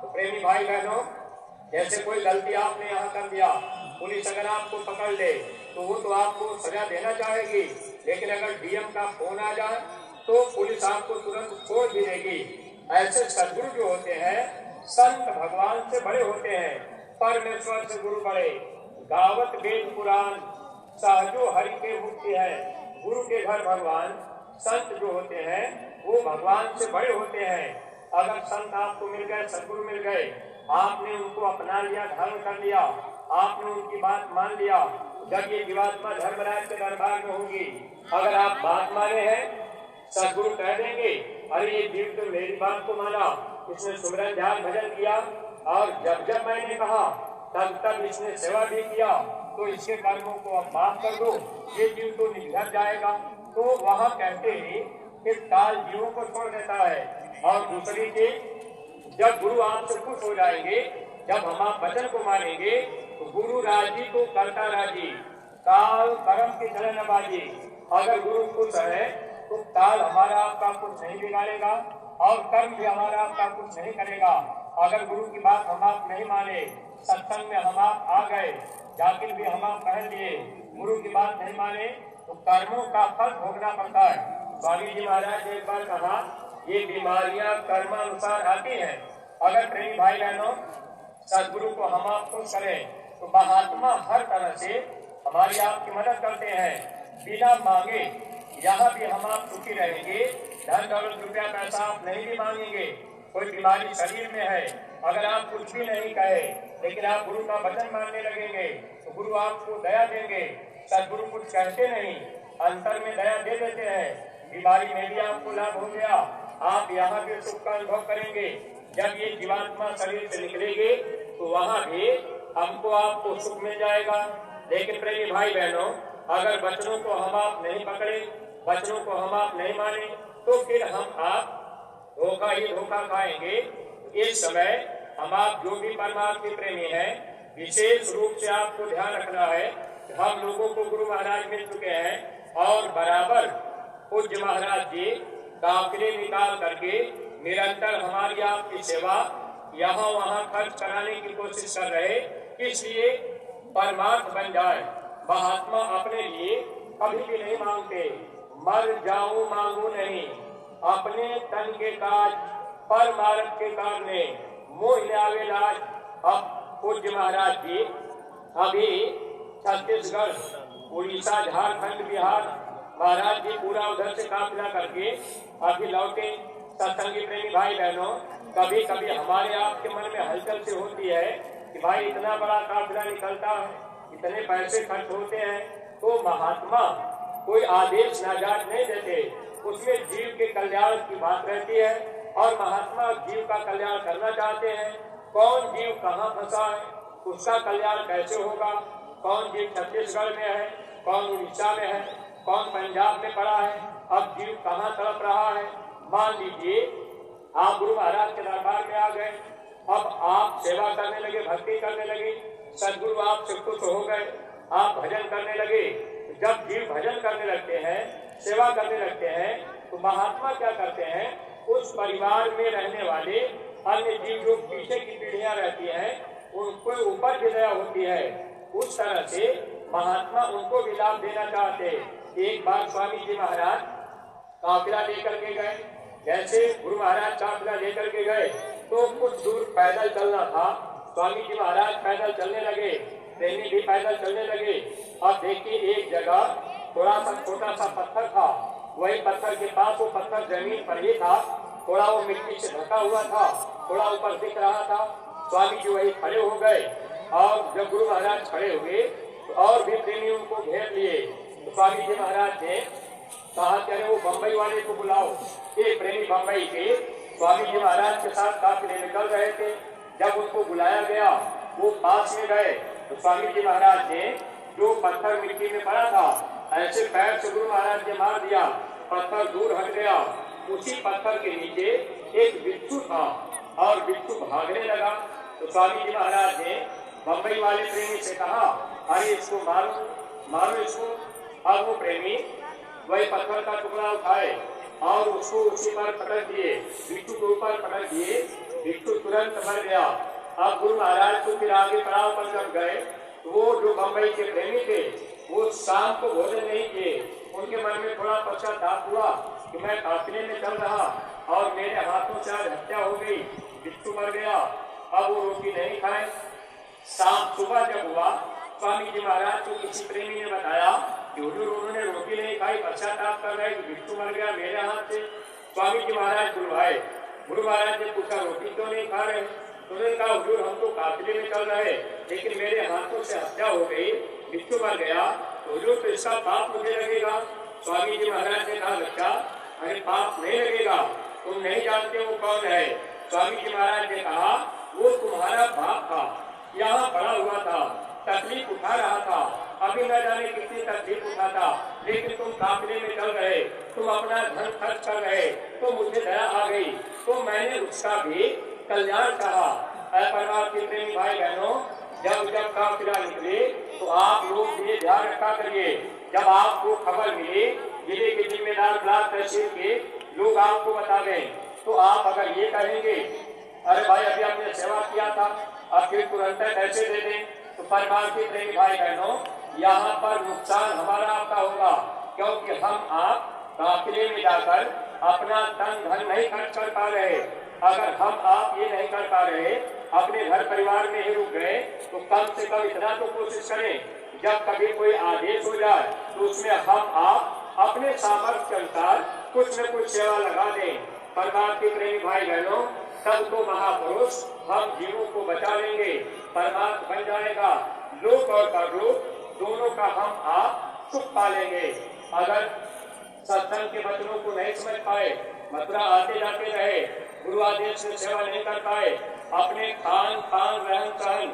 तो प्रेमी भाई बहनों, जैसे कोई गलती आपने यहाँ कर दिया, पुलिस अगर आपको पकड़ ले तो वो तो आपको सजा देना चाहेगी, लेकिन अगर डीएम का फोन आ जाए तो पुलिस आपको तुरंत छोड़ भी देगी। ऐसे सदगुरु जो होते हैं, संत भगवान से बड़े होते हैं, परमेश्वर से गुरु बड़े। गावत वेद पुराण सहजो हरि के मुक्ति है। गुरु के घर भगवान, संत जो होते हैं वो भगवान से बड़े होते हैं। अगर संत आपको मिल गए, सदगुरु मिल गए, आपने उनको अपना लिया, धर्म कर लिया, आपने उनकी बात मान लिया, जब ये जीवात्मा धर्मराज के दरबार में होगी, अगर आप बात माने हैं, सदगुरु कह देंगे अरे ये जीव तो मेरी बात को माना, इसने सुमिरन ध्यान भजन किया, और जब जब मैंने कहा तब तब इसने सेवा भी किया, तो इसके कर्मों को अब माफ कर दो, ये जीव तो निधर जाएगा। तो वहाँ कहते हैं कि काल जीवों को छोड़ देता है। और दूसरी चीज, जब गुरु आपसे खुश हो जाएंगे, जब हम आप वचन को मानेंगे, तो गुरु राजी को करता राजी, काल कर्म की चलन बाजी। अगर गुरु खुश है तो काल हमारा आपका कुछ नहीं बिगाड़ेगा और कर्म भी हमारा आपका कुछ नहीं करेगा। अगर गुरु की बात हम आप नहीं माने, सत्संग में हम आप आ गए, जाकिर भी हम आप पहन लिए, गुरु की बात नहीं माने, तो कर्मों का फल भोगना पड़ता है। स्वामी जी महाराज ने एक बार कहा, ये बीमारियां कर्मानुसार आती हैं। अगर प्रेमी भाई बहनों सदगुरु को हम आप खुश करें तो महात्मा हर तरह से हमारी आपकी मदद करते हैं, बिना मांगे। यहाँ भी हम आप सुखी रहेंगे, धन दौलत रुपया पैसा आप नहीं भी मांगेंगे। कोई बीमारी शरीर में है, अगर आप कुछ भी नहीं कहे लेकिन आप गुरु का वचन मानने लगेंगे तो गुरु आपको दया देंगे। सदगुरु कुछ कहते नहीं, अंतर में दया दे देते हैं। बीमारी में भी आपको लाभ हो गया, आप यहाँ भी सुख का अनुभव करेंगे। जब ये जीवात्मा शरीर से निकलेगी तो वहाँ भी हमको आपको सुख मिल जाएगा। लेकिन प्रेमी भाई बहनों, अगर वचनों को हम आप नहीं पकड़े, वचनों को हम आप नहीं माने, तो फिर हम आप धोखा ही धोखा खाएंगे। इस समय हम आप जो भी परमात्मा के प्रेमी हैं, विशेष रूप से आपको ध्यान रखना है। हम लोगों को गुरु महाराज मिल चुके हैं और बराबर पूज्य महाराज जी काफिले निकाल करके निरंतर हमारी आपकी सेवा यहाँ वहाँ खर्च कराने की कोशिश कर रहे, इसलिए परमार्थ बन जाए। महात्मा अपने लिए कभी भी नहीं मांगते, मर जाऊं मांगू नहीं, अपने तन के काज परमार्थ के कारणे मोह लावे लाज। अब पूज्य महाराज जी अभी छत्तीसगढ़, उड़ीसा, झारखंड, बिहार, महाराज जी पूरा उधर से काफिला करके अभी लौटे। सत्संगी प्रेमी भाई बहनों, कभी कभी हमारे आपके मन में हलचल से होती है कि भाई इतना बड़ा काफिला निकलता है, इतने पैसे खर्च होते हैं, तो महात्मा कोई आदेश नाजात नहीं देते, उसमें जीव के कल्याण की बात रहती है और महात्मा जीव का कल्याण करना चाहते हैं। कौन जीव कहाँ फंसा है, उसका कल्याण कैसे होगा, कौन जीव छत्तीसगढ़ में है, कौन उड़ीसा में है, कौन पंजाब में पड़ा है, अब जीव कहाँ तड़प रहा है। मान लीजिए आप गुरु महाराज के दरबार में आ गए, अब आप सेवा करने लगे, भक्ति करने लगे, सदगुरु आपसे खुश हो गए, आप भजन करने लगे। जब जीव भजन करने लगते हैं, सेवा करने लगते हैं, तो महात्मा क्या करते हैं, उस परिवार में रहने वाले अन्य जीव जो पीछे की पीढ़ियां रहती हैं, उनको ऊपर की दया होती है। उस तरह से महात्मा उनको भी लाभ देना चाहते। एक बार स्वामी जी महाराज काफिला लेकर के गए, जैसे गुरु महाराज काफिला लेकर के गए तो कुछ दूर पैदल चलना था। स्वामी जी महाराज पैदल चलने लगे, प्रेमी भी पैदल चलने लगे। अब देखिए एक जगह थोड़ा सा छोटा सा पत्थर था, वही पत्थर के पास, वो पत्थर जमीन पर ही था, थोड़ा वो मिट्टी से ढका हुआ था, थोड़ा ऊपर दिख रहा था। स्वामी जी वही खड़े हो गए और जब गुरु महाराज खड़े हुए तो और भी प्रेमी उनको घेर लिए। तो स्वामी जी महाराज ने कहा कि अरे वो बम्बई वाले को बुलाओ। ये प्रेमी बम्बई के स्वामी जी महाराज के साथ काफिले निकल रहे थे। जब उनको बुलाया गया, वो पास में गए तो स्वामी जी महाराज ने जो पत्थर मिट्टी में पड़ा था, ऐसे पैर से गुरु महाराज ने मार दिया, पत्थर दूर हट गया। उसी पत्थर के नीचे एक बिच्छू था और बिच्छू भागने लगा। तो स्वामी जी महाराज ने बम्बई वाले प्रेमी से कहा, अरे इसको मारो, मारो इसको। अब वो प्रेमी वही पत्थर का टुकड़ा उठाए और उसको उसी पर पटक दिए, बिच्छू के ऊपर पटक दिए। बिच्छू तुरंत तुरंत मर गया। अब गुरु महाराज को फिर आगे पड़ाव पर जब गए तो वो जो बम्बई के प्रेमी थे वो शाम को भोजन नहीं किए। उनके मन में थोड़ा पश्चाताप हुआ कि मैं काफिले में चल रहा और मेरे हाथों से आज हत्या हो गई, बिट्टू मर गया। अब वो रोटी नहीं खाए। शाम सुबह जब हुआ, स्वामी जी महाराज को किसी प्रेमी ने बताया कि हुजूर उन्होंने रोटी नहीं खाई, पश्चाताप कर रहे कि बिट्टू मर गया मेरे हाथ से। स्वामी जी महाराज बुलवाए। गुरु महाराज ने पूछा रोटी क्यों नहीं खा रहे? उन्होंने कहा हुजूर हम तो काफिले में चल रहे लेकिन मेरे हाथों से हत्या हो गई, बिट्टू मर गया, तो हुजूर तो इसका पाप मुझे लगेगा। स्वामी जी महाराज ने कहा बच्चा अरे पाप नहीं लगेगा, तुम नहीं जानते वो कौन है। स्वामी जी महाराज ने कहा वो तुम्हारा बाप था, यहाँ पड़ा हुआ था, तकलीफ उठा रहा था, अभी न जाने कितनी तकलीफ उठाता, लेकिन तुम काफिले में चल रहे, तुम अपना धन खर्च कर रहे, तो मुझे दया आ गई, तो मैंने उसका भी कल्याण चाहा। परिवार के प्रेमी भाई बहनों, जब जब काफिला निकले तो आप लोग ये ध्यान रखा करिए, जब आपको खबर मिले जिले के जिम्मेदार ब्लॉक तहसील के लोग आपको बता दें तो आप अगर ये कहेंगे अरे भाई अभी आपने सेवा किया था अब फिर तुरंत पैसे दे दें, तो परिवार के प्रेमी भाई बहनों यहाँ पर नुकसान हमारा आपका होगा, क्योंकि हम आप काफिले में जाकर अपना तन धन नहीं खर्च कर पा रहे। अगर हम आप ये नहीं कर पा रहे, अपने घर परिवार में ही रुक गए, तो कम से कम इतना तो कोशिश करें जब कभी कोई आदेश हो जाए तो उसमें हम आप अपने सामर्थ्य के अनुसार कुछ न कुछ सेवा लगा दें। परिवार के प्रेमी भाई बहनों, तब तो महापुरुष हम जीवों को बचा लेंगे, परमात्मा बन जाएगा, लोक और परलोक दोनों का हम आप सुख पालेंगे। अगर सत्संग के वचनों को नहीं समझ पाए, मथुरा आते जाते रहे, गुरु आदेश से सेवा नहीं कर पाए, अपने खान पान रहन सहन